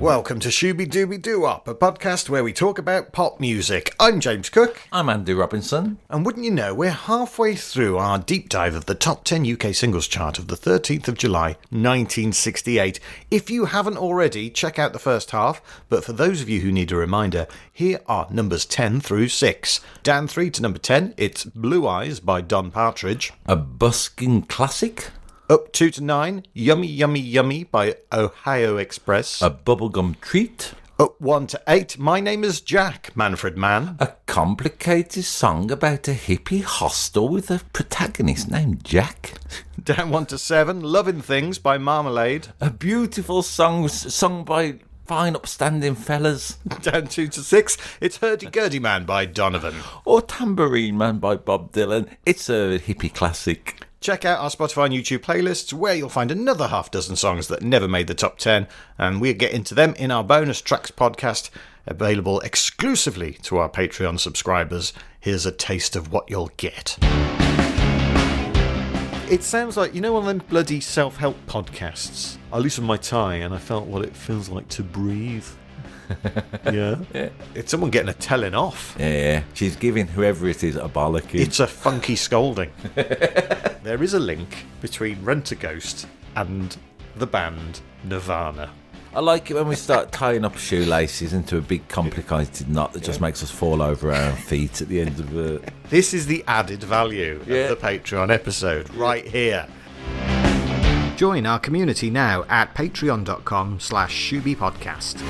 Welcome to Shooby Dooby Doo-Wop, a podcast where we talk about pop music. I'm James Cook. I'm Andy Robinson. And wouldn't you know, we're halfway through our deep dive of the top 10 UK singles chart of the 13th of July, 1968. If you haven't already, check out the first half. But for those of you who need a reminder, here are numbers 10 through 6. Down 3 to number 10, it's Blue Eyes by Don Partridge. A busking classic. Up 2 to 9, Yummy Yummy Yummy by Ohio Express. A bubblegum treat. Up 1 to 8, My Name is Jack, Manfred Mann. A complicated song about a hippie hostel with a protagonist named Jack. Down 1 to 7, Lovin' Things by Marmalade. A beautiful song sung by fine upstanding fellas. Down 2 to 6, it's Hurdy-Gurdy Man by Donovan. Or Tambourine Man by Bob Dylan. It's a hippie classic. Check out our Spotify and YouTube playlists where you'll find another half dozen songs that never made the top 10, and we'll get into them in our bonus tracks podcast, available exclusively to our Patreon subscribers. Here's a taste of what you'll get. It sounds like, you know, one of them bloody self-help podcasts. I loosened my tie and I felt what it feels like to breathe. Yeah. It's someone getting a telling off. Yeah, she's giving whoever it is a bollocking. It's a funky scolding. There is a link between Rent-A-Ghost and the band Nirvana. I like it when we start tying up shoelaces into a big complicated knot that just makes us fall over our own feet at the end of it. This is the added value of the Patreon episode right here. Join our community now at patreon.com/ShoobyPodcast.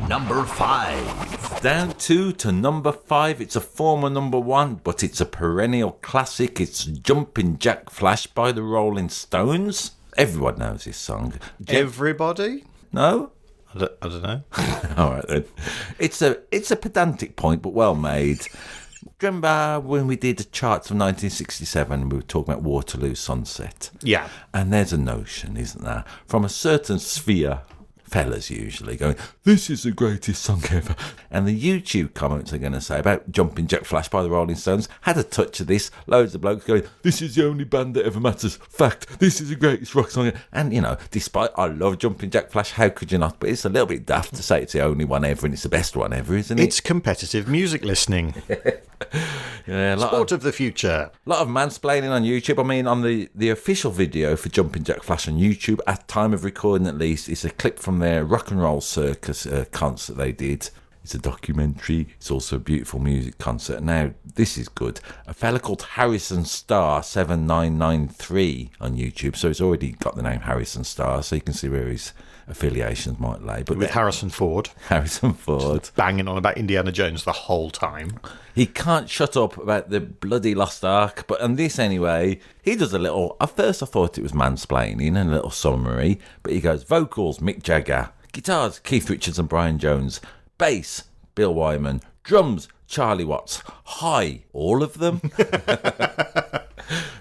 Number 5. Down 2 to number 5. It's a former number 1, but it's a perennial classic. It's Jumpin' Jack Flash by the Rolling Stones. Everyone knows this song. Everybody? No? I don't know. All right then. It's a pedantic point, but well made. Remember when we did the charts of 1967, we were talking about Waterloo Sunset? Yeah. And there's a notion, isn't there, from a certain sphere, fellas usually, going, this is the greatest song ever. And the YouTube comments are going to say about Jumpin' Jack Flash by the Rolling Stones had a touch of this. Loads of blokes going, this is the only band that ever matters. Fact, this is the greatest rock song. And, you know, despite I love Jumpin' Jack Flash, how could you not? But it's a little bit daft to say it's the only one ever and it's the best one ever, isn't it? It's competitive music listening. Yeah, Sport of the future. A lot of mansplaining on YouTube. I mean, on the official video for Jumpin' Jack Flash on YouTube, at time of recording at least, is a clip from their Rock and Roll Circus concert they did. It's a documentary. It's also a beautiful music concert. Now, this is good. A fella called Harrison Star 7993 on YouTube. So it's already got the name Harrison Star, so you can see where his affiliations might lay. But with Harrison Ford. Harrison Ford. Just banging on about Indiana Jones the whole time. He can't shut up about the bloody Lost Ark, but on this anyway, he does a little... At first I thought it was mansplaining and a little summary, but he goes, vocals, Mick Jagger. Guitars, Keith Richards and Brian Jones. Bass, Bill Wyman. Drums, Charlie Watts. Hi, all of them.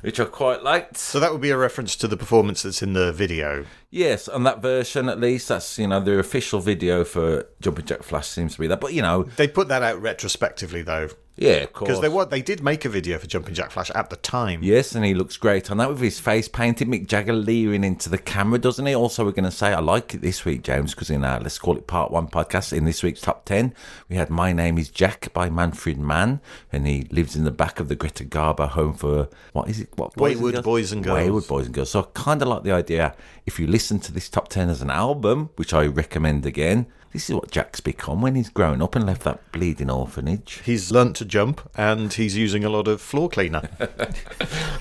Which I quite liked. So that would be a reference to the performance that's in the video. Yes, on that version at least. That's, you know, the official video for Jumpin' Jack Flash seems to be that. But, you know... They put that out retrospectively, though. Yeah, of course. Because they did make a video for Jumpin' Jack Flash at the time. Yes, and he looks great on that with his face painted. Mick Jagger leering into the camera, doesn't he? Also, we're going to say, I like it this week, James, because in our, let's call it Part 1 podcast, in this week's Top 10, we had My Name is Jack by Manfred Mann, and he lives in the back of the Greta Garbo home for, what is it? Wayward Boys and Girls. Wayward Boys and Girls. So I kind of like the idea, if you listen to this Top 10 as an album, which I recommend again, this is what Jack's become when he's grown up and left that bleeding orphanage. He's learnt to jump and he's using a lot of floor cleaner.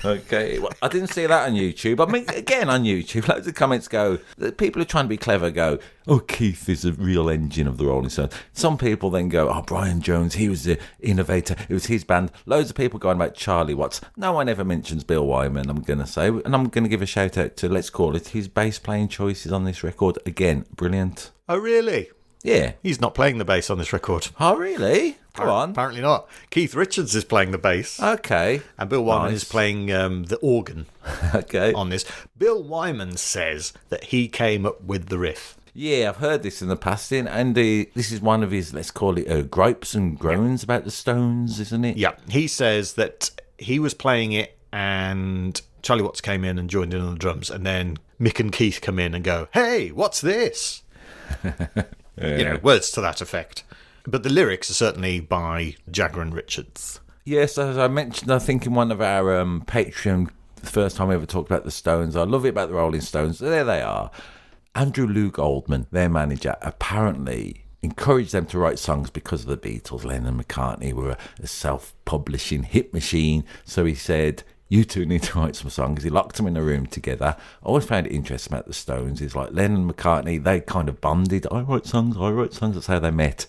Okay, well, I didn't see that on YouTube. I mean, again, on YouTube, loads of comments go, people who are trying to be clever go, oh, Keith is the real engine of the Rolling Stones. Some people then go, oh, Brian Jones, he was the innovator. It was his band. Loads of people going about Charlie Watts. No one ever mentions Bill Wyman, I'm going to say. And I'm going to give a shout out to, let's call it, his bass playing choices on this record. Again, brilliant. Oh, really? Yeah. He's not playing the bass on this record. Oh, really? Come on. Apparently not. Keith Richards is playing the bass. Okay. And Bill Wyman is playing the organ on this. Bill Wyman says that he came up with the riff. Yeah, I've heard this in the past, and this is one of his, let's call it, gripes and groans about the Stones, isn't it? Yeah. He says that he was playing it and Charlie Watts came in and joined in on the drums, and then Mick and Keith come in and go, "Hey, what's this?" You know, words to that effect. But the lyrics are certainly by Jagger and Richards. Yes, as I mentioned, I think in one of our Patreon, the first time we ever talked about the Stones, I love it about the Rolling Stones. There they are. Andrew Lou Goldman, their manager, apparently encouraged them to write songs because of the Beatles. Lennon and McCartney were a self-publishing hit machine. So he said, you two need to write some songs. He locked them in a room together. I always found it interesting about the Stones. It's like Lennon and McCartney, they kind of bonded. I write songs. That's how they met.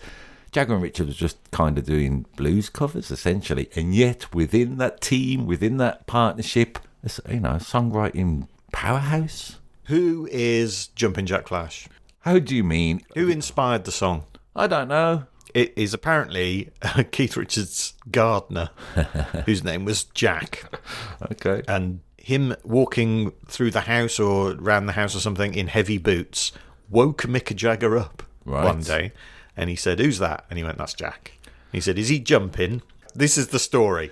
Jagger and Richards was just kind of doing blues covers, essentially. And yet, within that team, within that partnership, you know, songwriting powerhouse. Who is Jumpin' Jack Flash? How do you mean? Who inspired the song? I don't know. It is apparently Keith Richards' gardener, whose name was Jack. Okay. And him walking through the house or around the house or something in heavy boots woke Mick Jagger up one day. And he said, "Who's that?" And he went, "That's Jack." He said, "Is he jumping?" This is the story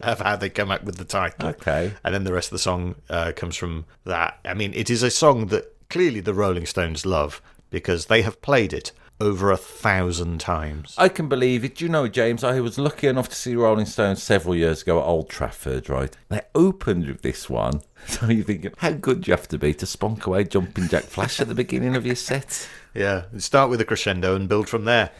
of how they come up with the title. Okay. And then the rest of the song comes from that. I mean, it is a song that clearly the Rolling Stones love because they have played it over 1,000 times. I can believe it. Do you know, James, I was lucky enough to see Rolling Stones several years ago at Old Trafford, right? They opened with this one. So you're thinking, how good do you have to be to spunk away Jumpin' Jack Flash at the beginning of your set? Yeah, start with a crescendo and build from there.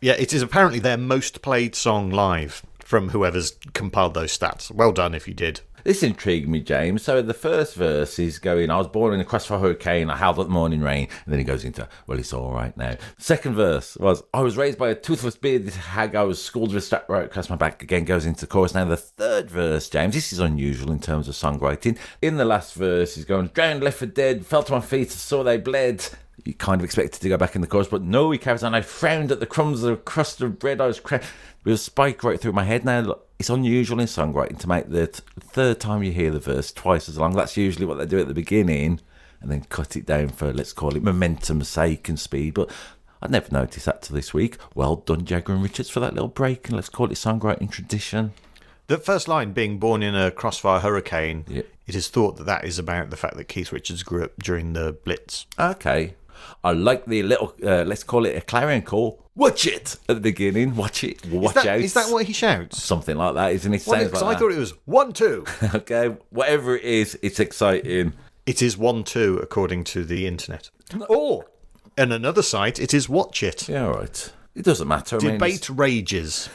Yeah, it is apparently their most played song live from whoever's compiled those stats. Well done if you did. This intrigued me, James. So the first verse is going, I was born in a crossfire hurricane, I howled at the morning rain. And then he goes into, well, it's all right now. Second verse was, I was raised by a toothless bearded hag, I was schooled with a strap right across my back. Again goes into chorus. Now the third verse, James, this is unusual in terms of songwriting. In the last verse, he's going, drowned, left for dead, fell to my feet, saw they bled. You kind of expected to go back in the chorus, but no, he carries on. I frowned at the crumbs of the crust of bread I was with a spike right through my head. Now, look, it's unusual in songwriting to make the third time you hear the verse twice as long. That's usually what they do at the beginning and then cut it down for, let's call it, momentum's sake and speed. But I never noticed that till this week. Well done, Jagger and Richards, for that little break, and let's call it songwriting tradition. The first line being born in a crossfire hurricane, Yep. It is thought that that is about the fact that Keith Richards grew up during the Blitz. Okay. I like the little, let's call it a clarion call. Watch it at the beginning. Watch it. Watch out. Is that what he shouts? Something like that, isn't it? Well, Sounds like I that. thought it was 1, 2. Okay, whatever it is, it's exciting. It is 1, 2, according to the internet. Or, on another site, it is watch it. Yeah, all right. It doesn't matter. Debate rages.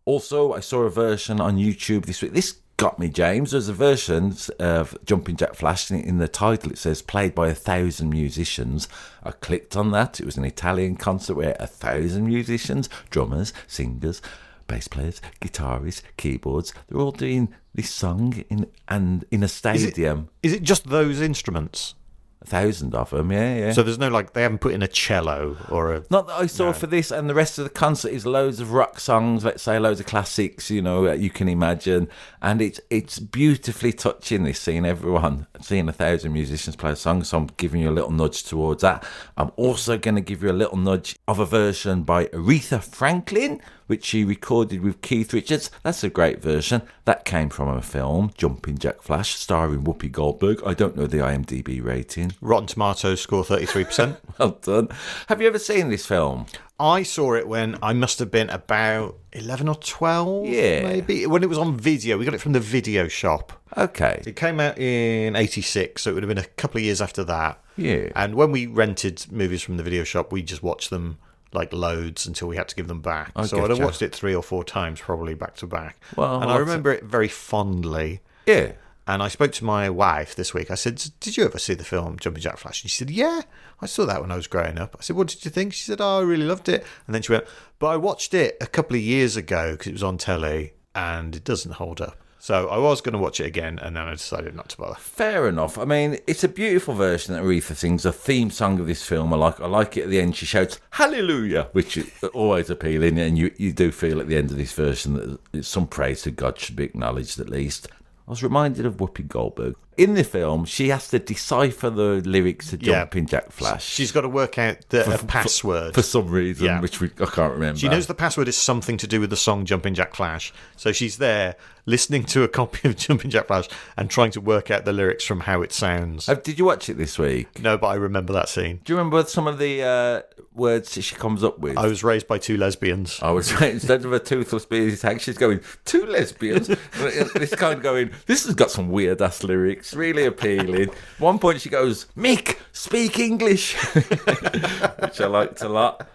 Also, I saw a version on YouTube this week. This got me, James. There's a version of Jumpin' Jack Flash. In the title, it says, played by 1,000 musicians. I clicked on that. It was an Italian concert where 1,000 musicians, drummers, singers, bass players, guitarists, keyboards, they're all doing this song in a stadium. Is it just those instruments? 1,000 of them, yeah. So there's no, like, they haven't put in a cello or a... Not that I saw for this, and the rest of the concert is loads of rock songs, let's say loads of classics, you know, you can imagine. And it's beautifully touching, this, seeing 1,000 musicians play a song, so I'm giving you a little nudge towards that. I'm also going to give you a little nudge of a version by Aretha Franklin, which she recorded with Keith Richards. That's a great version. That came from a film, Jumpin' Jack Flash, starring Whoopi Goldberg. I don't know the IMDb rating. Rotten Tomatoes score 33%. Well done. Have you ever seen this film? I saw it when I must have been about 11 or 12, Yeah. maybe. When it was on video. We got it from the video shop. Okay. It came out in 86, so it would have been a couple of years after that. Yeah. And when we rented movies from the video shop, we just watched them like loads until we had to give them back. So I'd have watched it 3 or 4 times, probably back to back. Well, and I remember it very fondly. Yeah. And I spoke to my wife this week. I said, did you ever see the film Jumpin' Jack Flash? And she said, yeah, I saw that when I was growing up. I said, what did you think? She said, oh, I really loved it. And then she went, but I watched it a couple of years ago because it was on telly and it doesn't hold up. So I was going to watch it again, and then I decided not to bother. Fair enough. I mean, it's a beautiful version that Aretha sings, a theme song of this film. I like it at the end. She shouts, hallelujah, which is always appealing, and you do feel at the end of this version that some praise to God should be acknowledged at least. I was reminded of Whoopi Goldberg. in the film, she has to decipher the lyrics to Jumpin' Jack Flash. She's got to work out a password. For some reason, Yeah. which I can't remember. She knows the password is something to do with the song Jumpin' Jack Flash. So she's there listening to a copy of Jumpin' Jack Flash and trying to work out the lyrics from how it sounds. Did you watch it this week? No, but I remember that scene. Do you remember some of the words that she comes up with? I was raised by two lesbians. I was right, instead of a toothless bearded hag, she's going, 2 lesbians. This kind of going, this has got some weird ass lyrics, really appealing. One point she goes, Mick, speak English, which I liked a lot.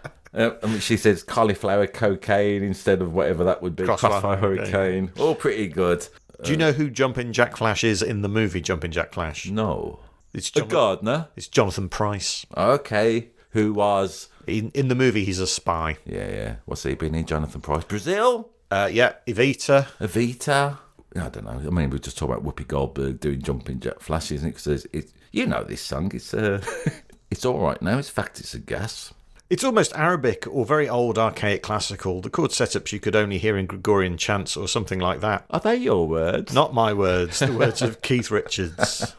She says cauliflower cocaine instead of whatever that would be. Crossfire hurricane. All pretty good. Do you know who Jumpin' Jack Flash is in the movie Jumpin' Jack Flash? No. It's A gardener? It's Jonathan Pryce. Okay. Who was... In the movie, he's a spy. Yeah. What's he been in? Jonathan Pryce? Brazil? Yeah, Evita. Evita? I don't know. I mean, we just talk about Whoopi Goldberg doing Jumpin' Jack Flash, isn't it? Because you know this song. It's it's all right now. In fact, it's a gas. It's almost Arabic or very old archaic classical. The chord setups you could only hear in Gregorian chants or something like that. Are they your words? Not my words, the words of Keith Richards.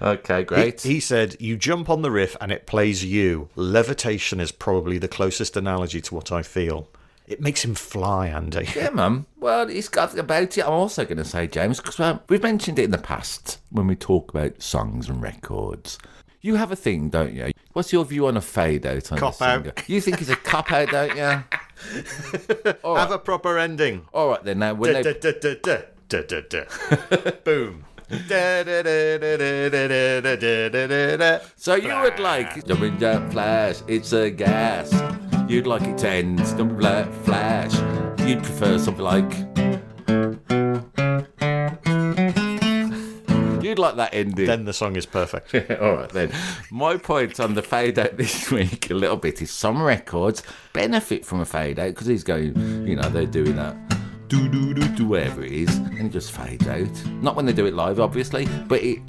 Okay, great. He said, you jump on the riff and it plays you. Levitation is probably the closest analogy to what I feel. It makes him fly, Andy. Yeah, man. Well, it's got about it. I'm also going to say, James, because we've mentioned it in the past when we talk about songs and records. You have a thing, don't you? What's your view on a fade out on Cop a singer? out. You think it's a cop out, don't you? All right. Have a proper ending. All right, then. Now, when they... Boom. So you would like Jumpin' Jack Flash, it's a gas. You'd like it to end, Jumpin' Jack Flash. You'd prefer something like... You'd like that ending. Then the song is perfect. All right, then. My point on the fade out this week a little bit is some records benefit from a fade out because he's going, they're doing that do whatever it is, and it just fades out. Not when they do it live, obviously, but it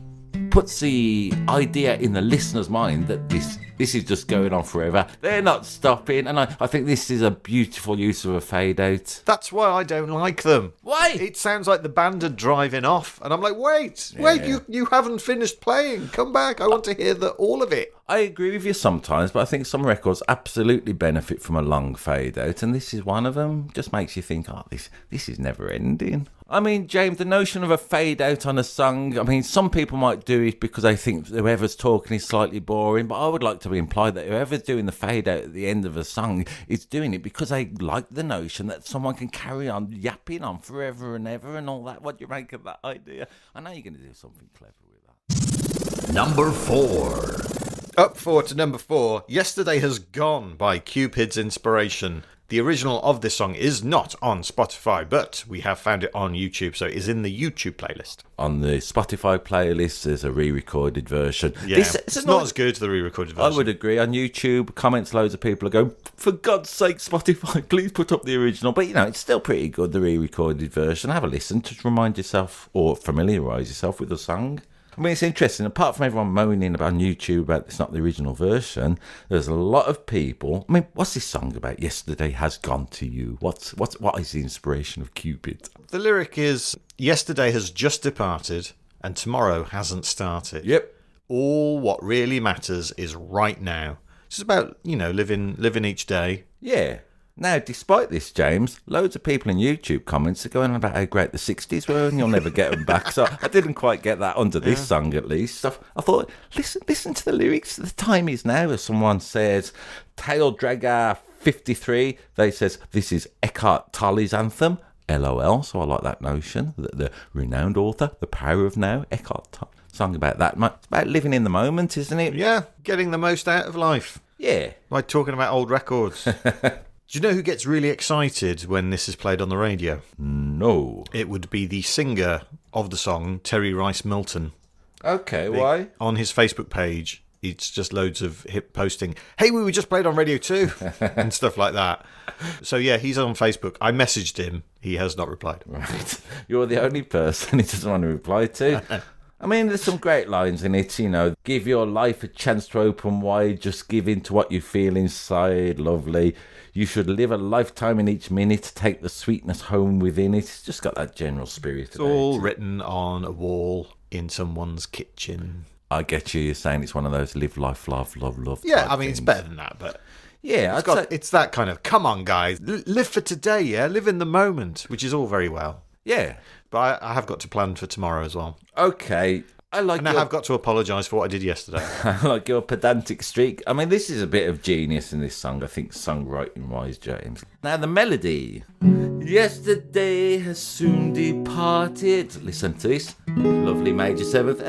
puts the idea in the listener's mind that this is just going on forever. They're not stopping, and I think this is a beautiful use of a fade out. That's why I don't like them. Why? It sounds like the band are driving off, and I'm like, wait, you haven't finished playing. Come back. I want to hear all of it. I agree with you sometimes, but I think some records absolutely benefit from a long fade out, and this is one of them. Just makes you think, this is never ending. I mean, James, the notion of a fade out on a song, I mean, some people might do it because they think whoever's talking is slightly boring, but I would like to imply that whoever's doing the fade out at the end of a song is doing it because they like the notion that someone can carry on yapping on forever and ever and all that. What do you make of that idea? I know you're going to do something clever with that. Number 4. Up 4 to number 4, Yesterday Has Gone by Cupid's Inspiration. The original of this song is not on Spotify, but we have found it on YouTube, so it is in the YouTube playlist. On the Spotify playlist, there's a re-recorded version. Yeah, it's not as good, the re-recorded version. I would agree. On YouTube, comments, loads of people are going, for God's sake, Spotify, please put up the original. But, it's still pretty good, the re-recorded version. Have a listen to remind yourself or familiarise yourself with the song. I mean, it's interesting. Apart from everyone moaning about on YouTube about it's not the original version, there's a lot of people. I mean, what's this song about? Yesterday Has Gone to You. What is the inspiration of Cupid? The lyric is, yesterday has just departed and tomorrow hasn't started. Yep. All what really matters is right now. It's about, living each day. Yeah. Now, despite this, James, loads of people in YouTube comments are going on about how great the 60s were and you'll never get them back. So I didn't quite get that under this song, at least. I thought, listen to the lyrics. The time is now, as someone says. Tail Dragger 53, they says, this is Eckhart Tolle's anthem. LOL, so I like that notion. The renowned author, The Power of Now, Eckhart Tolle. Song about that. It's about living in the moment, isn't it? Yeah, getting the most out of life. Yeah. Like talking about old records. Do you know who gets really excited when this is played on the radio? No. It would be the singer of the song, Terry Rice Milton. Okay, why? On his Facebook page, it's just loads of hip posting, hey, we were just played on radio too, and stuff like that. So yeah, he's on Facebook. I messaged him. He has not replied. Right. You're the only person he doesn't want to reply to. I mean, there's some great lines in it, give your life a chance to open wide, just give in to what you feel inside, lovely. You should live a lifetime in each minute, take the sweetness home within it. It's just got that general spirit. It's all written on a wall in someone's kitchen. I get you. You're saying it's one of those live life, love. Yeah, type I mean, it's things. better than that, but Yeah, it's that kind of, come on, guys, live for today, yeah? Live in the moment, which is all very well. yeah. But I have got to plan for tomorrow as well. Okay. I like And I your, have got to apologise for what I did yesterday. I like your pedantic streak. I mean, this is a bit of genius in this song, I think, songwriting-wise, James. Now, the melody. Yesterday has soon departed. Listen to this. Lovely major seventh.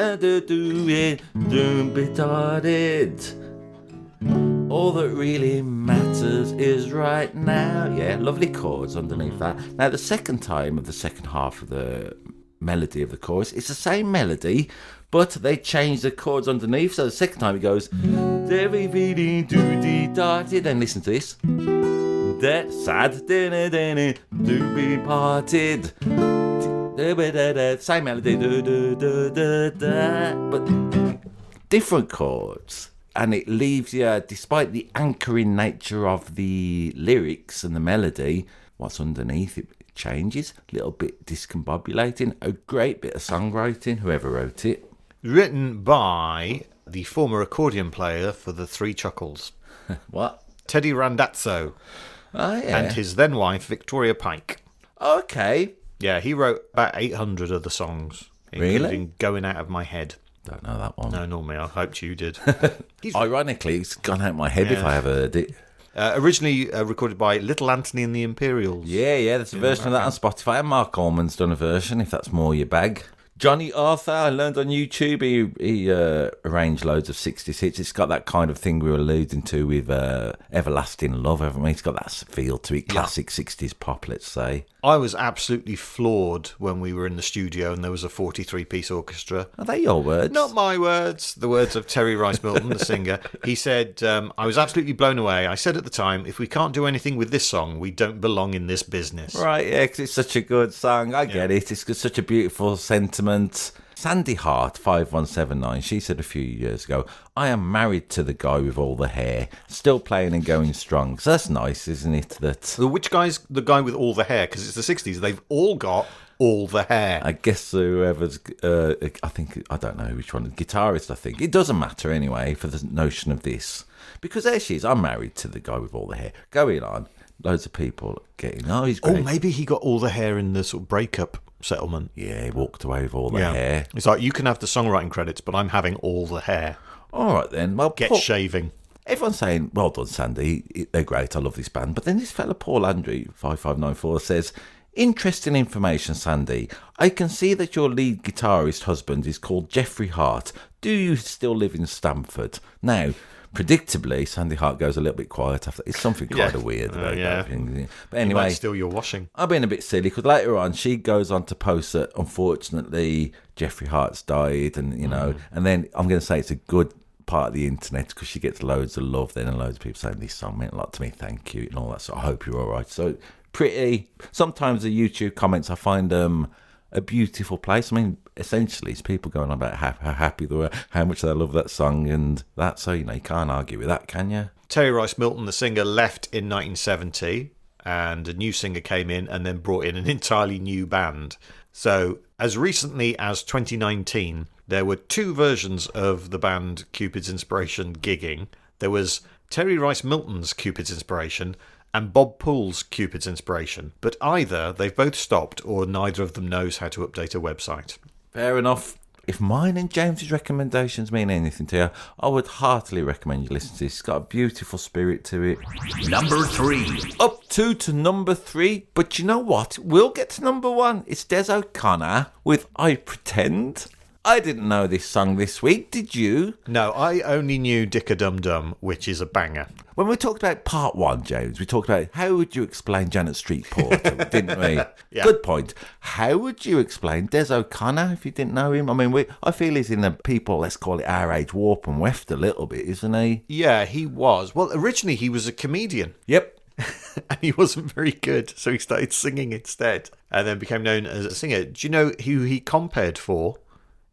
All that really matters is right now. Yeah, lovely chords underneath that. Now, the second time of the second half of the melody of the chorus, it's the same melody, but they change the chords underneath. So the second time it goes, then listen to this. That sad, to be parted. Same melody, but different chords. And it leaves you, despite the anchoring nature of the lyrics and the melody, what's underneath it changes, a little bit discombobulating. A great bit of songwriting, whoever wrote it. Written by the former accordion player for the Three Chuckles, What? Teddy Randazzo, Oh, yeah. and his then wife, Victoria Pike. Okay. Yeah, he wrote about 800 of the songs, Really? including Going Out of My Head. Don't know that one. No, nor me. I hoped you did. Ironically, it's gone out of my head if I ever heard it. Originally recorded by Little Anthony and the Imperials. Yeah, there's a version of that on Spotify, and Mark Allman's done a version, if that's more your bag. Johnny Arthur, I learned on YouTube, he arranged loads of 60s hits. It's got that kind of thing we were alluding to with Everlasting Love, haven't we? It's got that feel to it, classic 60s pop, let's say. I was absolutely floored when we were in the studio and there was a 43-piece orchestra. Are they your words? Not my words, the words of Terry Rice Milton, the singer. He said, I was absolutely blown away. I said at the time, if we can't do anything with this song, we don't belong in this business. Right, yeah, because it's such a good song. I get it. It's got such a beautiful sentiment. Sandy Hart, 5179, she said a few years ago, I am married to the guy with all the hair, still playing and going strong. So that's nice, isn't it? That So which guy's the guy with all the hair? Because it's the 60s. They've all got all the hair. I guess whoever's, I don't know which one, guitarist, I think. It doesn't matter anyway for the notion of this. Because there she is, I'm married to the guy with all the hair. Going on, loads of people getting, he's great. Oh, maybe he got all the hair in the sort of breakup settlement. Yeah, he walked away with all the hair. It's like, you can have the songwriting credits, but I'm having all the hair. All right then, well, Get shaving. everyone's saying, well done, Sandy, they're great, I love this band. But then this fella, Paul Andrew, 5594, says, interesting information, Sandy. I can see that your lead guitarist husband is called Jeffrey Hart. Do you still live in Stamford? Now, predictably, Sandy Hart goes a little bit quiet after. It's something kind of weird about that thing. But anyway, Might steal your washing. I've been a bit silly because later on she goes on to post that unfortunately Jeffrey Hart's died, and and then I'm going to say it's a good part of the internet because she gets loads of love then, and loads of people saying this song meant a lot to me, thank you, and all that. So I hope you're all right. So pretty. Sometimes the YouTube comments I find a beautiful place. I mean, essentially, it's people going on about how happy they were, how much they love that song and that. So, you can't argue with that, can you? Terry Rice Milton, the singer, left in 1970 and a new singer came in and then brought in an entirely new band. So, as recently as 2019, there were two versions of the band Cupid's Inspiration gigging. There was Terry Rice Milton's Cupid's Inspiration and Bob Poole's Cupid's Inspiration, but either they've both stopped or neither of them knows how to update a website. Fair enough. If mine and James's recommendations mean anything to you, I would heartily recommend you listen to this. It's got a beautiful spirit to it. Number 3. Up to number 3, but you know what? We'll get to number 1. It's Des O'Connor with I Pretend. I didn't know this song this week, did you? No, I only knew Dick-a-Dum-Dum, which is a banger. When we talked about part 1, James, we talked about how would you explain Janet Street Porter, didn't we? Yeah. Good point. How would you explain Des O'Connor if you didn't know him? I mean, I feel he's in the people, let's call it our age, warp and weft a little bit, isn't he? Yeah, he was. Well, originally he was a comedian. Yep. And he wasn't very good, so he started singing instead and then became known as a singer. Do you know who he compared for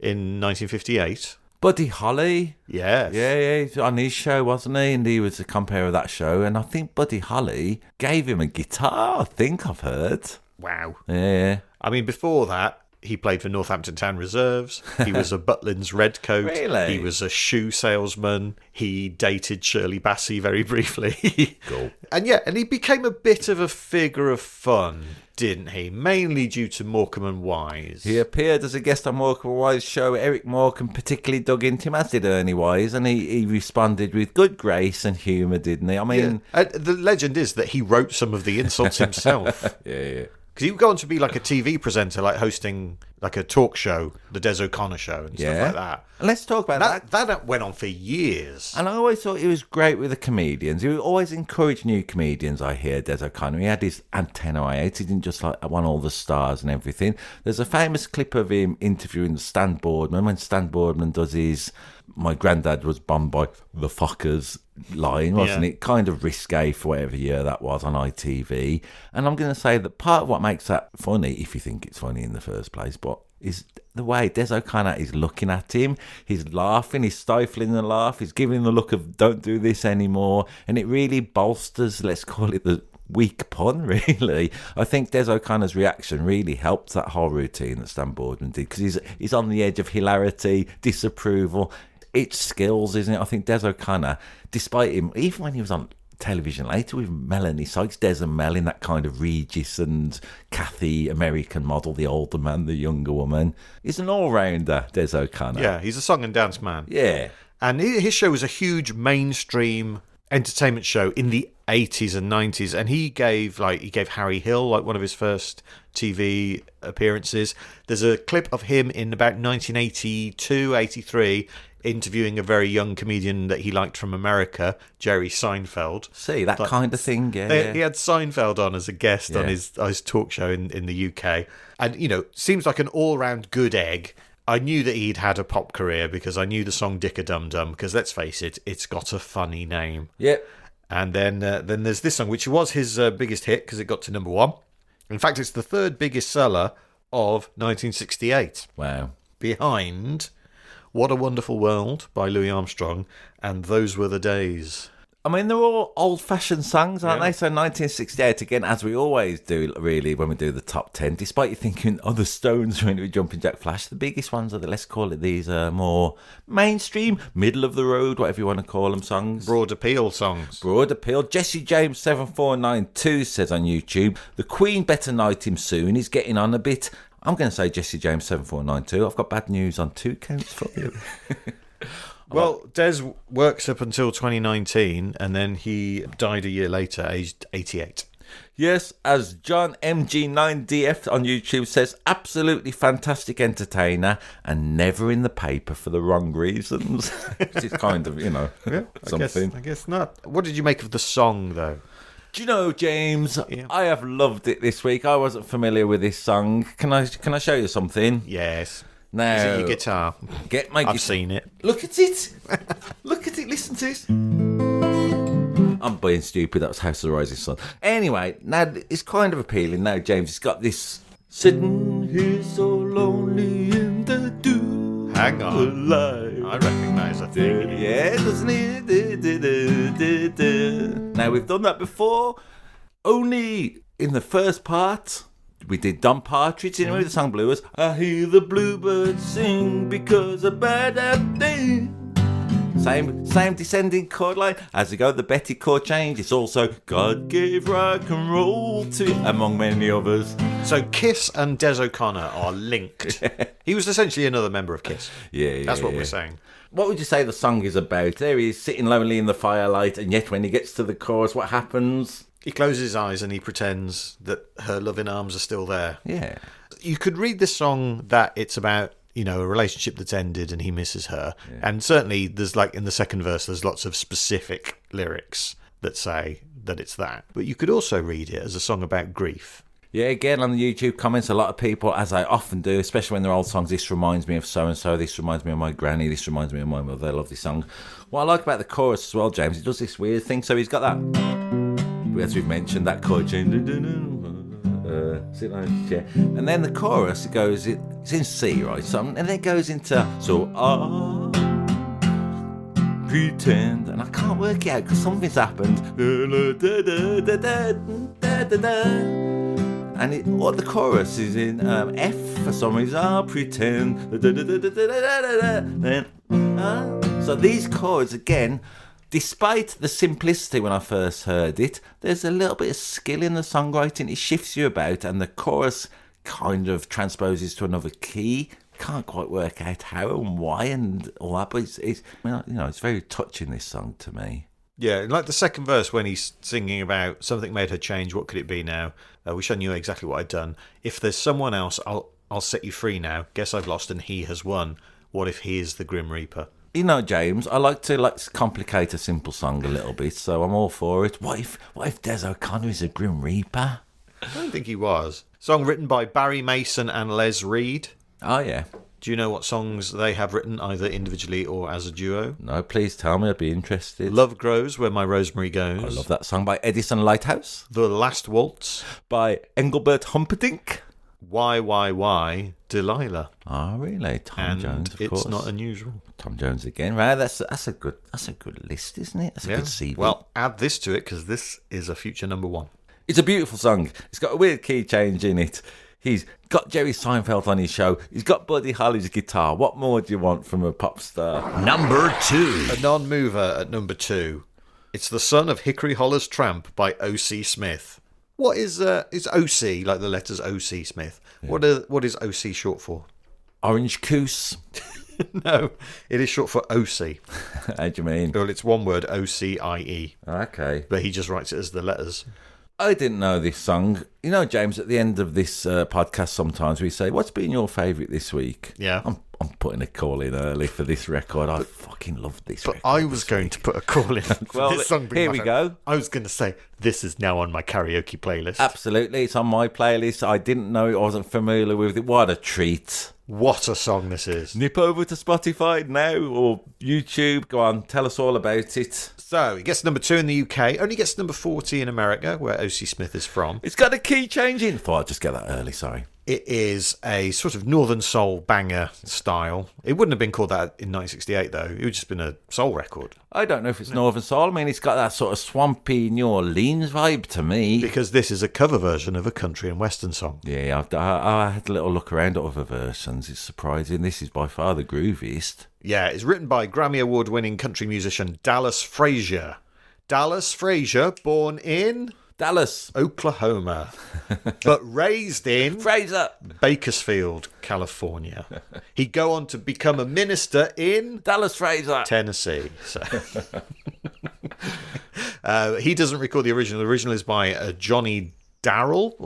in 1958? Buddy Holly. Yes. Yeah, he's on his show, wasn't he? And he was a compare of that show. And I think Buddy Holly gave him a guitar, I think I've heard. Wow. Yeah. I mean, before that, He played for Northampton Town Reserves. He was a Butlins Redcoat. Really? He was a shoe salesman. He dated Shirley Bassey very briefly. Cool. And he became a bit of a figure of fun, didn't he? Mainly due to Morecambe and Wise. He appeared as a guest on Morecambe and Wise show. Eric Morecambe particularly dug into him, as did Ernie Wise, and he responded with good grace and humour, didn't he? I mean... The legend is that he wrote some of the insults himself. Yeah. Because he would go on to be like a TV presenter, like hosting like a talk show, the Des O'Connor show and stuff like that. And let's talk about that. That went on for years. And I always thought he was great with the comedians. He would always encourage new comedians, I hear, Des O'Connor. He had his antenna eye out. He didn't just like won all the stars and everything. There's a famous clip of him interviewing Stan Boardman when Stan Boardman does his "My granddad was bombed by the fuckers" line, wasn't it? Kind of risque for whatever year that was on ITV. And I'm going to say that part of what makes that funny, if you think it's funny in the first place, but is the way Des O'Connor is looking at him. He's laughing, he's stifling the laugh, he's giving the look of don't do this anymore, and it really bolsters, let's call it the weak pun, really. I think Des O'Connor's reaction really helped that whole routine that Stan Boardman did, because he's on the edge of hilarity, disapproval. It's skills, isn't it? I think Des O'Connor, despite him, even when he was on television later with Melanie Sykes, Des and Mel in that kind of Regis and Kathy American model, the older man, the younger woman, he's an all-rounder, Des O'Connor. Yeah, he's a song and dance man. Yeah. And his show was a huge mainstream entertainment show in the 80s and 90s, and he gave Harry Hill like one of his first TV appearances. There's a clip of him in about 1982, 83 interviewing a very young comedian that he liked from America, Jerry Seinfeld. See, that kind of thing, yeah. He had Seinfeld on as a guest on his talk show in the UK. And, seems like an all-round good egg. I knew that he'd had a pop career because I knew the song Dick-a-Dum-Dum, because let's face it, it's got a funny name. Yep. And then there's this song, which was his biggest hit because it got to number 1. In fact, it's the third biggest seller of 1968. Wow. Behind What a Wonderful World by Louis Armstrong and Those Were the Days. I mean, they're all old-fashioned songs, aren't they? So 1968, again, as we always do, really, when we do the top 10, despite you thinking, the Stones are going to be Jumpin' Jack Flash, the biggest ones are let's call it these more mainstream, middle of the road, whatever you want to call them, songs. Broad appeal songs. Broad appeal. Jesse James 7492 says on YouTube, the Queen better knight him soon, he's getting on a bit. I'm going to say Jesse James 7492. I've got bad news on 2 counts for you. Well, Des works up until 2019, and then he died a year later, aged 88. Yes, as John MG9DF on YouTube says, absolutely fantastic entertainer and never in the paper for the wrong reasons. Which is kind of, something. I guess not. What did you make of the song, though? Do you know, James, I have loved it this week. I wasn't familiar with this song. Can I show you something? Yes. Now, is it your guitar? Get my I've seen it. Look at it. Look at it. Listen to this. I'm being stupid. That was House of the Rising Sun. Anyway, now it's kind of appealing. Now, James, it's got this sitting here so lonely in the dew. Hang on. Alive. I recognise a thing. Yeah, doesn't it? Now, we've done that before. Only in the first part. We did Don Partridge, didn't we? The song Bluebirds. I hear the bluebirds sing because a bird up there. Same descending chord line. As we go, the Betty chord change. It's also God gave rock and roll to it, among many others. So Kiss and Des O'Connor are linked. He was essentially another member of Kiss. Yeah. That's what we're saying. What would you say the song is about? There he is, sitting lonely in the firelight, and yet when he gets to the chorus, what happens? He closes his eyes and he pretends that her loving arms are still there. Yeah. You could read this song that it's about, a relationship that's ended and he misses her. Yeah. And certainly there's in the second verse, there's lots of specific lyrics that say that it's that. But you could also read it as a song about grief. Yeah, again, on the YouTube comments, a lot of people, as I often do, especially when they're old songs, this reminds me of so-and-so, this reminds me of my granny, this reminds me of my mother. I love this song. What I like about the chorus as well, James, it does this weird thing. So he's got that... as we've mentioned, that chord change, and then the chorus, it goes, it's in C, right? So, and then it goes into, so I pretend, and I can't work it out because something's happened, And the chorus is in F for some reason. I'll pretend. So these chords, again, despite the simplicity when I first heard it, there's a little bit of skill in the songwriting. It shifts you about, and the chorus kind of transposes to another key. Can't quite work out how and why and all that, but it's very touching, this song, to me. Yeah, like the second verse when he's singing about something made her change. What could it be now? Wish I knew exactly what I'd done. If there's someone else, I'll set you free now. Guess I've lost and he has won. What if he is the Grim Reaper? You know, James, I like to complicate a simple song a little bit, so I'm all for it. What if Des O'Connor is a Grim Reaper? I don't think he was. Song written by Barry Mason and Les Reed. Oh, yeah. Do you know what songs they have written, either individually or as a duo? No, please tell me. I'd be interested. Love Grows Where My Rosemary Goes. I love that song by Edison Lighthouse. The Last Waltz. By Engelbert Humperdinck. Why, Delilah. Oh, really? Tom Jones, of course. It's Not Unusual. Tom Jones again. Right, that's a good list, isn't it? That's a good CV. Well, add this to it, because this is a future number one. It's a beautiful song. It's got a weird key change in it. He's got Jerry Seinfeld on his show. He's got Buddy Holly's guitar. What more do you want from a pop star? Number 2. A non-mover at number 2. It's The Son of Hickory, Holler's Tramp by O.C. Smith. What is O.C., like the letters O.C. Smith? Yeah. What is O.C. short for? Orange Coos. No, it is short for O.C. How do you mean? Well, it's one word, O-C-I-E. Okay. But he just writes it as the letters. I didn't know this song. You know, James, at the end of this podcast, sometimes we say, what's been your favourite this week? Yeah. I'm putting a call in early for this record. I fucking love this record. But I was going to put a call in for well, this song. Here we go. I was going to say, this is now on my karaoke playlist. Absolutely. It's on my playlist. I didn't know it. I wasn't familiar with it. What a treat. What a song this is. Nip over to Spotify now or YouTube. Go on, tell us all about it. So, it gets number 2 in the UK, only gets number 40 in America, where O.C. Smith is from. It's got a key change in. Thought I'd just get that early, sorry. It is a sort of Northern Soul banger style. It wouldn't have been called that in 1968, though. It would have just been a soul record. I don't know if it's Northern Soul. I mean, it's got that sort of swampy New Orleans vibe to me. Because this is a cover version of a country and western song. Yeah, I had a little look around at other versions. It's surprising. This is by far the grooviest. Yeah, it's written by Grammy Award-winning country musician Dallas Frazier. Dallas Frazier, born in... Dallas, Oklahoma, but raised in Fraser, Bakersfield, California. He'd go on to become a minister in Dallas, Fraser, Tennessee. So. He doesn't record the original. The original is by Johnny Darrell,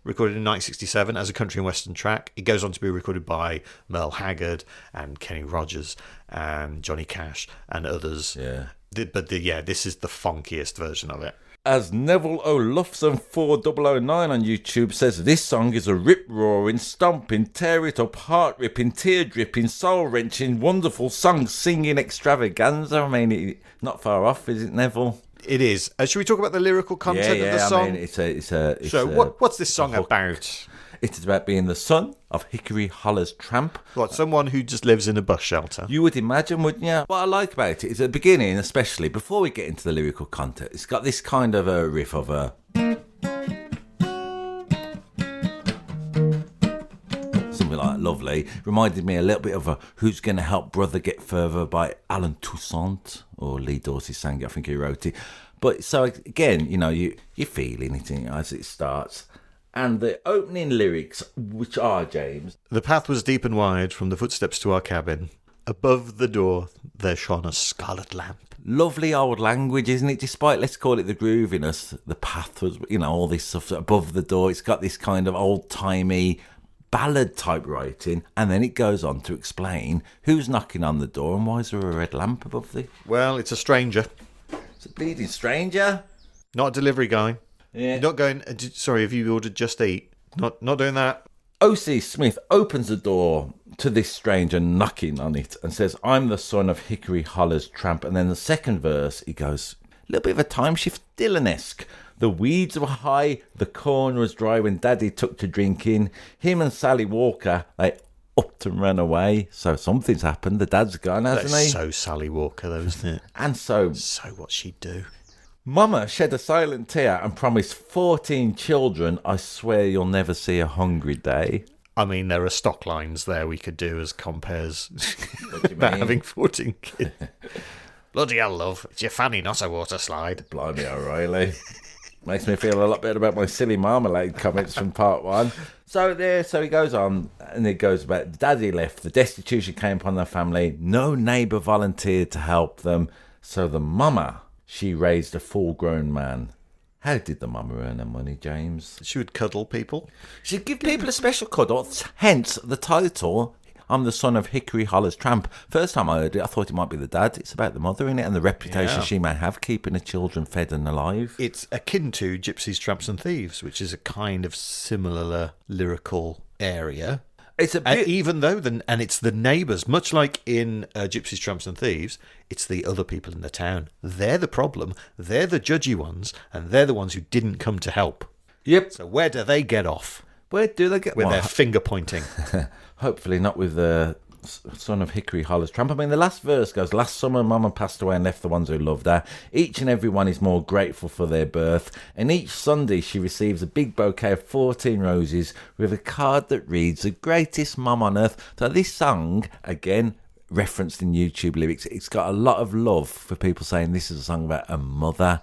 recorded in 1967 as a country and western track. It goes on to be recorded by Merle Haggard and Kenny Rogers and Johnny Cash and others. Yeah. But this is the funkiest version of it. As Neville O'Luffson 4009 on YouTube says, this song is a rip-roaring, stomping, tear-it-up, heart-ripping, tear-dripping, soul-wrenching, wonderful song singing extravaganza. I mean, not far off, is it, Neville? It is. Should we talk about the lyrical content of the song? I mean, it's what's this song about? It is about being the son of Hickory, Holler's Tramp. What, someone who just lives in a bus shelter? You would imagine, wouldn't you? What I like about it is at the beginning, especially, before we get into the lyrical content, it's got this kind of a riff of a... something like that, lovely. Reminded me a little bit of a Who's Gonna Help Brother Get Further by Alan Toussaint, or Lee Dorsey sang it, I think he wrote it. But so, again, you know, you're feeling it as it starts. And the opening lyrics, which are, James... The path was deep and wide from the footsteps to our cabin. Above the door, there shone a scarlet lamp. Lovely old language, isn't it? Despite, let's call it the grooviness, the path was, you know, all this stuff above the door. It's got this kind of old-timey ballad-type writing. And then it goes on to explain who's knocking on the door and why is there a red lamp above the... Well, it's a stranger. It's a bleeding stranger. Not a delivery guy. Yeah. Not going, sorry, have you ordered Just Eat? Not doing that. O.C. Smith opens the door to this stranger knocking on it and says, I'm the son of Hickory, Holler's Tramp. And then the second verse, he goes, a little bit of a time shift, Dylan-esque. The weeds were high, the corn was dry when Daddy took to drinking. Him and Sally Walker, they upped and ran away. So something's happened. The dad's gone, hasn't he? So Sally Walker, though, isn't it? And so what'd she do? Mama shed a silent tear and promised 14 children, I swear you'll never see a hungry day. I mean, there are stock lines there we could do as compares What do you about mean? having 14 kids. Bloody hell, love. It's your fanny, not a water slide. Blimey, O'Reilly. Makes me feel a lot better about my silly marmalade comments from part 1. So he goes on, and it goes about daddy left, the destitution came upon their family, no neighbour volunteered to help them, so the mama, she raised a full-grown man. How did the mama earn her money, James? She would cuddle people. She'd give people a special cuddle, hence the title, I'm the son of Hickory, Holler's Tramp. First time I heard it, I thought it might be the dad. It's about the mother in it and the reputation she may have keeping her children fed and alive. It's akin to Gypsies, Tramps and Thieves, which is a kind of similar lyrical area. It's a Even though, and it's the neighbours, much like in Gypsies, Tramps and Thieves, it's the other people in the town. They're the problem, they're the judgy ones, and they're the ones who didn't come to help. Yep. So where do they get off? Where do they get With their finger pointing. Hopefully not with the son of Hickory, Holler's Tramp. I mean, the last verse goes, last summer Mama passed away and left the ones who loved her. Each and every one is more grateful for their birth. And each Sunday she receives a big bouquet of 14 roses with a card that reads, the greatest mum on earth. So this song, again, referenced in YouTube lyrics, it's got a lot of love for people saying this is a song about a mother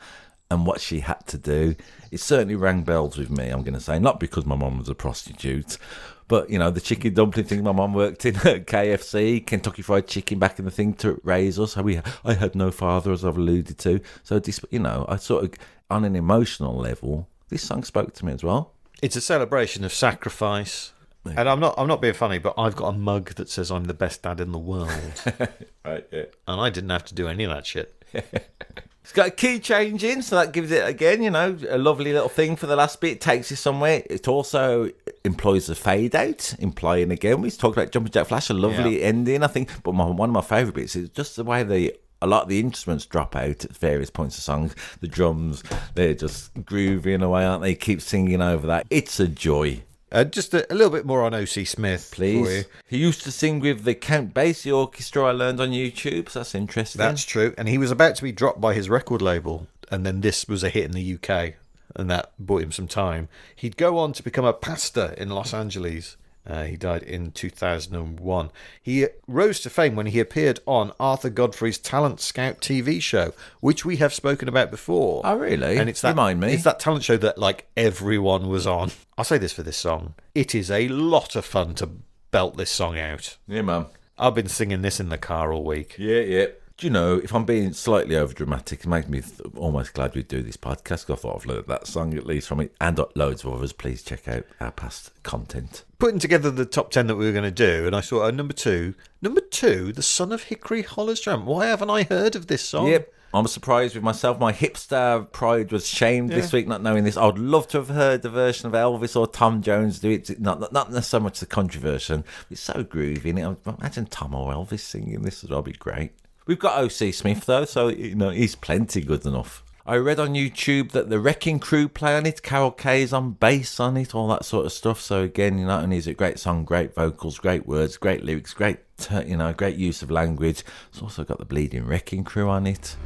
and what she had to do. It certainly rang bells with me, I'm going to say. Not because my mum was a prostitute, but, you know, the chicken dumpling thing my mum worked in at KFC, Kentucky Fried Chicken back in the thing to raise us. I had no father, as I've alluded to. So, you know, I sort of, on an emotional level, this song spoke to me as well. It's a celebration of sacrifice. And I'm not being funny, but I've got a mug that says I'm the best dad in the world. Right, yeah. And I didn't have to do any of that shit. It's got a key change in, so that gives it, again, you know, a lovely little thing for the last bit. It takes you somewhere. It also employs a fade out, implying, again, we talked about Jumpin' Jack Flash, a lovely ending, I think. But one of my favourite bits is just the way a lot of the instruments drop out at various points of songs. The drums, they're just grooving away, aren't they? Keep singing over that. It's a joy. Just a little bit more on O.C. Smith, please. For you. He used to sing with the Count Basie Orchestra, I learned on YouTube, so that's interesting. That's true. And he was about to be dropped by his record label, and then this was a hit in the UK, and that bought him some time. He'd go on to become a pastor in Los Angeles. He died in 2001. He rose to fame when he appeared on Arthur Godfrey's Talent Scout TV show, which we have spoken about before. Oh, really? And it's that, remind me. It's that talent show that, like, everyone was on. I'll say this for this song. It is a lot of fun to belt this song out. Yeah, man. I've been singing this in the car all week. Yeah. Do you know, if I'm being slightly overdramatic, it makes me almost glad we do this podcast. I thought I've learned that song at least from it, and loads of others. Please check out our past content. Putting together the top 10 that we were going to do, and I saw number two, the son of Hickory, Holler's Tramp. Why haven't I heard of this song? Yep. I'm surprised with myself. My hipster pride was shamed this week not knowing this. I would love to have heard the version of Elvis or Tom Jones do it. Not so much the country version. It's so groovy. Imagine Tom or Elvis singing this as well. It'd be great. We've got O.C. Smith, though, so, you know, he's plenty good enough. I read on YouTube that the Wrecking Crew play on it, Carol Kay's on bass on it, all that sort of stuff. So, again, you know, not only is it a great song, great vocals, great words, great lyrics, great use of language. It's also got the bleeding Wrecking Crew on it.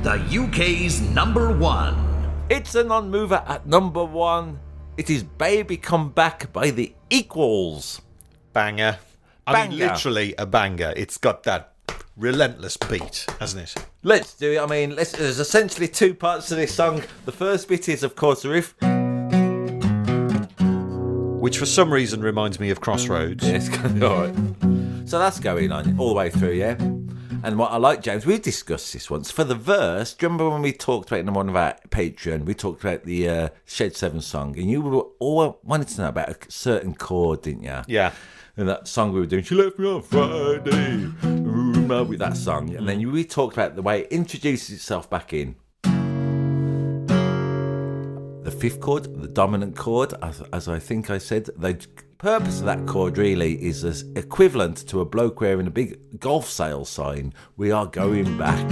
The UK's number 1. It's a non-mover at number 1. It is Baby Come Back by the Equals. Banger. I mean, literally a banger. It's got that relentless beat, hasn't it? Let's do it. I mean, there's essentially two parts to this song. The first bit is, of course, the riff, which for some reason reminds me of Crossroads. Yeah, it's kind of all right. So that's going on all the way through, yeah. And what I like, James, we discussed this once. For the verse, do you remember when we talked about it in one of our Patreon, we talked about the Shed 7 song, and you were all wanted to know about a certain chord, didn't you? Yeah. And that song we were doing, She Left Me on Friday, with that song. And then we talked about the way it introduces itself back in. The fifth chord, the dominant chord, as I think I said, the purpose of that chord really is as equivalent to a bloke wearing a big golf sale sign. We are going back.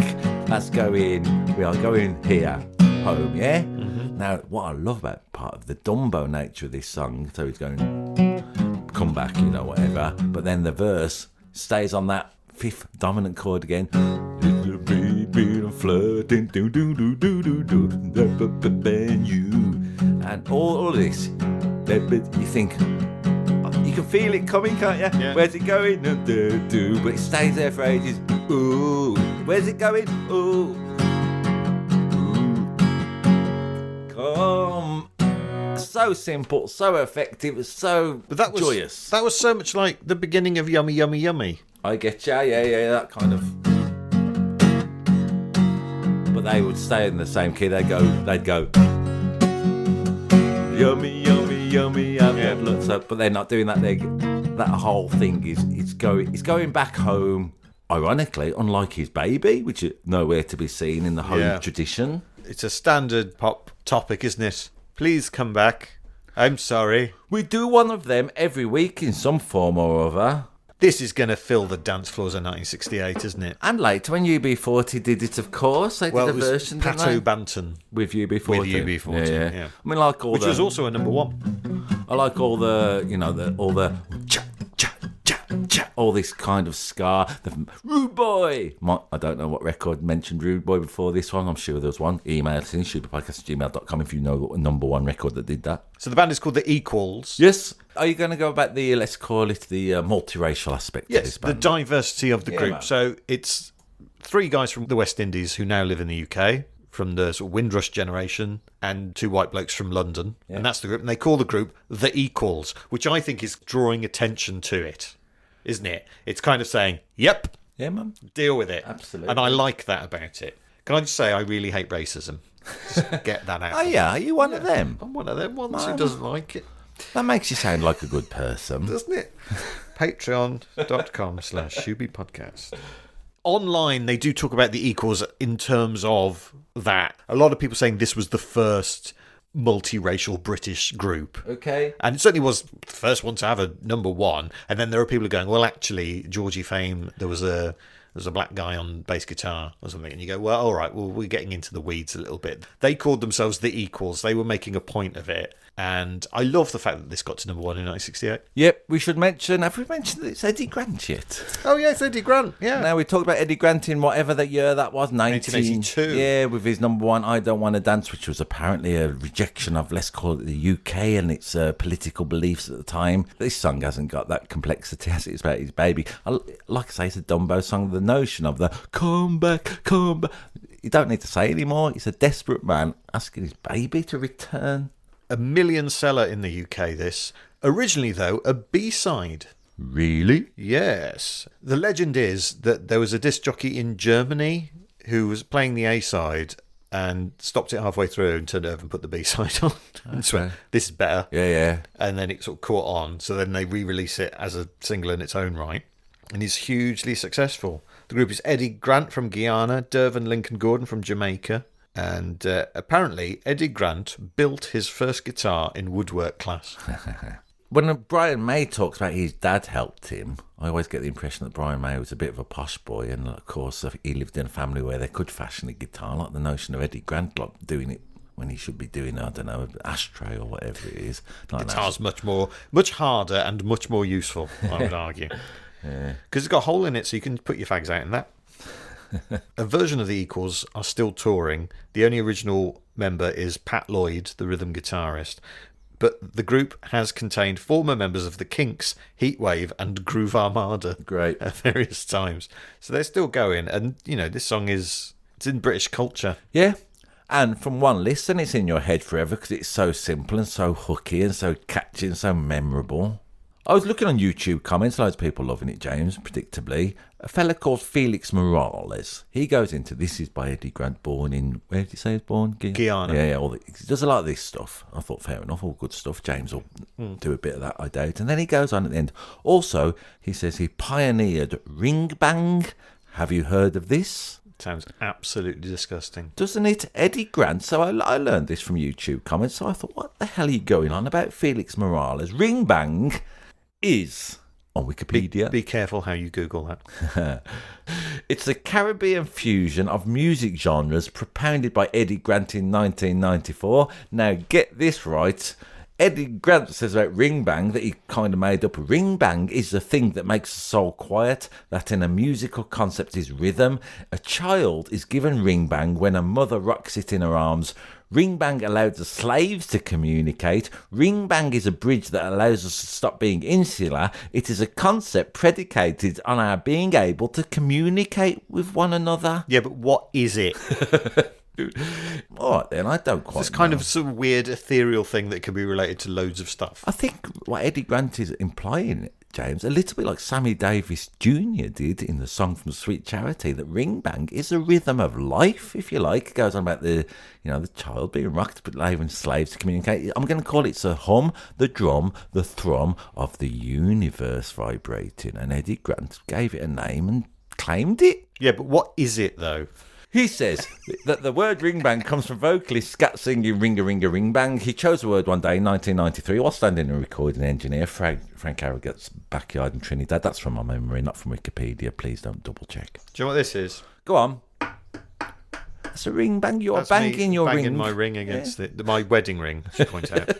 That's going, we are going here, home, yeah? Mm-hmm. Now, what I love about part of the Dumbo nature of this song, so he's going, come back, you know, whatever. But then the verse stays on that fifth dominant chord again. Baby, I'm flirting, do do do do do do, and you, and all this. You think you can feel it coming, can't you? Yeah. Where's it going? Do, but it stays there for ages. Ooh, where's it going? Ooh, come. So simple, so effective, so But that was joyous. That was so much like the beginning of Yummy Yummy Yummy. I get ya, yeah, that kind of. But they would stay in the same key. They'd go, yummy, yummy, yummy. I've got lots of, but they're not doing that. That whole thing is going back home. Ironically, unlike his baby, which is nowhere to be seen in the home tradition. It's a standard pop topic, isn't it? Please come back. I'm sorry. We do one of them every week in some form or other. This is going to fill the dance floors of 1968, isn't it? And later, when UB40 did it, of course, they did a version, didn't they? Pato Banton. With UB40. With UB40, yeah. I mean, like all Which was also a number one. I like all the, all the all this kind of ska. The Rude Boy. I don't know what record mentioned Rude Boy before this one. I'm sure there was one. Email us in shoobypodcast@gmail.com if you know what number one record that did that. So the band is called The Equals. Yes. Are you going to go about the, let's call it the multiracial aspect of this Yes, the band? diversity of the group. man. So it's 3 guys from the West Indies who now live in the UK, from the sort of Windrush generation, and 2 white blokes from London. Yeah. And that's the group. And they call the group The Equals, which I think is drawing attention to it, isn't it? It's kind of saying, yep, Yeah, man. deal with it. Absolutely. And I like that about it. Can I just say I really hate racism? Just get that out. Oh, yeah. Are you one of them? I'm one of them ones who doesn't like it, That makes you sound like a good person. doesn't it? Patreon.com/Shooby Podcast. Online, they do talk about the Equals in terms of that. A lot of people saying this was the first multiracial British group. Okay. And it certainly was the first one to have a number one. And then there are people who are going, well, actually, Georgie Fame, there was a black guy on bass guitar or something. And you go, well, all right, well, we're getting into the weeds a little bit. They called themselves the Equals. They were making a point of it. And I love the fact that this got to number one in 1968. Yep, we should mention, have we mentioned that it's Eddie Grant yet? Oh, yeah, it's Eddie Grant, yeah. Now, we talked about Eddie Grant in whatever that year that was, 1982. Yeah, with his number one, I Don't Want to Dance, which was apparently a rejection of, let's call it the UK and its political beliefs at the time. This song hasn't got that complexity as it's about his baby. Like I say, it's a Dumbo song. The notion of the come back, you don't need to say anymore. It's a desperate man asking his baby to return. A million seller in the UK, this. Originally, though, a B-side. Really? Yes. The legend is that there was a disc jockey in Germany who was playing the A-side and stopped it halfway through and turned it over and put the B-side on. And just went, this is better. Yeah. And then it sort of caught on. So then they re-release it as a single in its own right. And he's hugely successful. The group is Eddie Grant from Guyana, Dervin Lincoln Gordon from Jamaica. And apparently, Eddie Grant built his first guitar in woodwork class. When Brian May talks about his dad helped him, I always get the impression that Brian May was a bit of a posh boy. And, of course, he lived in a family where they could fashion a guitar. Like the notion of Eddie Grant like doing it when he should be doing, I don't know, an ashtray or whatever it is. Like Guitar's much harder and much more useful, I would argue. Because it's got a hole in it, so you can put your fags out in that. A version of the Equals are still touring. The only original member is Pat Lloyd, the rhythm guitarist. But the group has contained former members of the Kinks, Heatwave, and Groove Armada. Great. At various times. So they're still going. And, this song it's in British culture. Yeah. And from one listen, it's in your head forever because it's so simple and so hooky and so catchy and so memorable. I was looking on YouTube comments, loads of people loving it, James, predictably. A fella called Felix Morales. He goes into, this is by Eddie Grant, born in, where did he say he was born? Guyana. Yeah, he does a lot of this stuff. I thought, fair enough, all good stuff. James will do a bit of that, I doubt. And then he goes on at the end. Also, he says he pioneered ring bang. Have you heard of this? Sounds absolutely disgusting. Doesn't it? Eddie Grant. So I learned this from YouTube comments. So I thought, what the hell are you going on about Felix Morales? Ring bang is, on Wikipedia. Be careful how you Google that. It's a Caribbean fusion of music genres propounded by Eddie Grant in 1994. Now, get this right. Eddie Grant says about ring bang that he kind of made up. Ring bang is the thing that makes the soul quiet, that in a musical concept is rhythm. A child is given ring bang when a mother rocks it in her arms. Ring bang allows the slaves to communicate. Ring bang is a bridge that allows us to stop being insular. It is a concept predicated on our being able to communicate with one another. Yeah, but what is it? All right, then, I don't quite It's kind know. of some weird ethereal thing that can be related to loads of stuff. I think what Eddie Grant is implying, James, a little bit like Sammy Davis Jr. did in the song from Sweet Charity, that ring bang is a rhythm of life, if you like. It goes on about the child being rocked, but allowing slaves to communicate. I'm going to call it the hum, the drum, the thrum of the universe vibrating. And Eddie Grant gave it a name and claimed it. Yeah, but what is it, though? He says that the word ring bang comes from vocalist scat singing ring a ring a ring bang. He chose the word one day in 1993 while standing and recording engineer Frank Harrogate's backyard in Trinidad. That's from my memory, not from Wikipedia. Please don't double check. Do you know what this is? Go on. That's a ring bang. You're That's banging me your banging ring. my ring against my wedding ring, I should point out,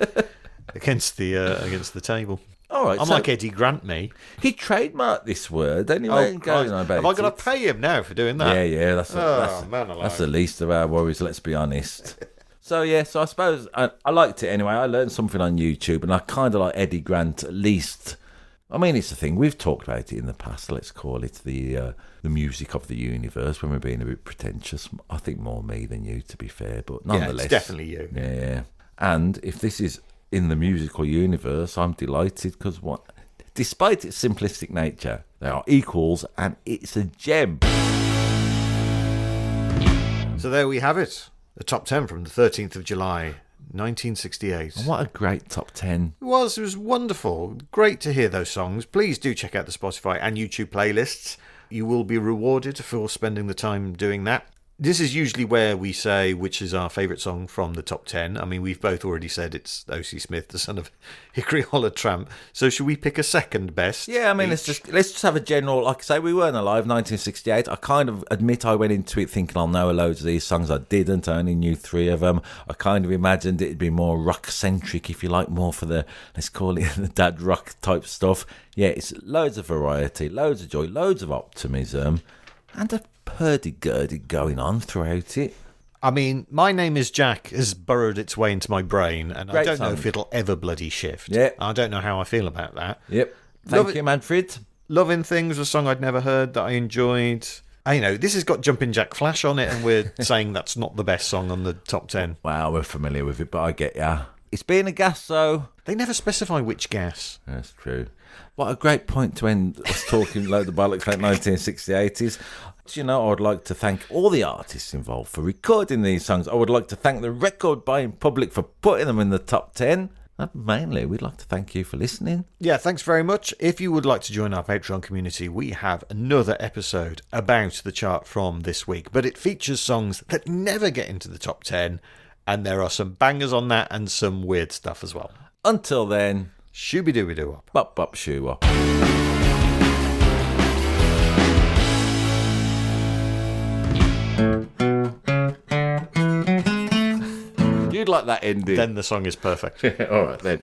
against the table. All right, I'm so like Eddie Grant, me. he trademarked this word anyway. and going on about Have I got it. to pay him now for doing that? Yeah, that's man alive. that's the least of our worries, let's be honest. So I suppose I liked it anyway. I learned something on YouTube, and I kind of like Eddie Grant at least. I mean, it's the thing, we've talked about it in the past, let's call it the music of the universe, when we're being a bit pretentious. I think more me than you, to be fair, but nonetheless. Yeah, it's definitely you. Yeah. And if this is in the musical universe, I'm delighted, because despite its simplistic nature, they are equals, and it's a gem. So there we have it. The top 10 from the 13th of July, 1968. And what a great top 10. It was wonderful. Great to hear those songs. Please do check out the Spotify and YouTube playlists. You will be rewarded for spending the time doing that. This is usually where we say which is our favourite song from the top 10. I mean, we've both already said it's O.C. Smith, the son of Hickory, Holler, Tramp. So should we pick a second best? Yeah, I mean, let's just have a general, like I say, we weren't alive, 1968. I kind of admit I went into it thinking I'll know loads of these songs. I didn't. I only knew 3 of them. I kind of imagined it'd be more rock-centric, if you like, more for the, let's call it the dad rock type stuff. Yeah, it's loads of variety, loads of joy, loads of optimism, and a hurdy-gurdy going on throughout it. I mean, My Name is Jack has burrowed its way into my brain, and Great I don't know song. if it'll ever bloody shift. Yeah. I don't know how I feel about that. Yep. Love Thank it. you, Manfred. Loving Things was a song I'd never heard that I enjoyed. This has got Jumpin' Jack Flash on it, and we're saying that's not the best song on the top 10. Wow, we're familiar with it, but I get ya. It's being a gas, though. They never specify which gas. That's true. What a great point to end us talking load of bollocks like 1968s. I would like to thank all the artists involved for recording these songs. I would like to thank the record buying public for putting them in the top 10. And mainly, we'd like to thank you for listening. Yeah, thanks very much. If you would like to join our Patreon community, we have another episode about the chart from this week, but it features songs that never get into the top 10, and there are some bangers on that and some weird stuff as well. Until then, Shooby Dooby Doo up. bop bop shoo up. You'd like that ending. Then the song is perfect. All right, then.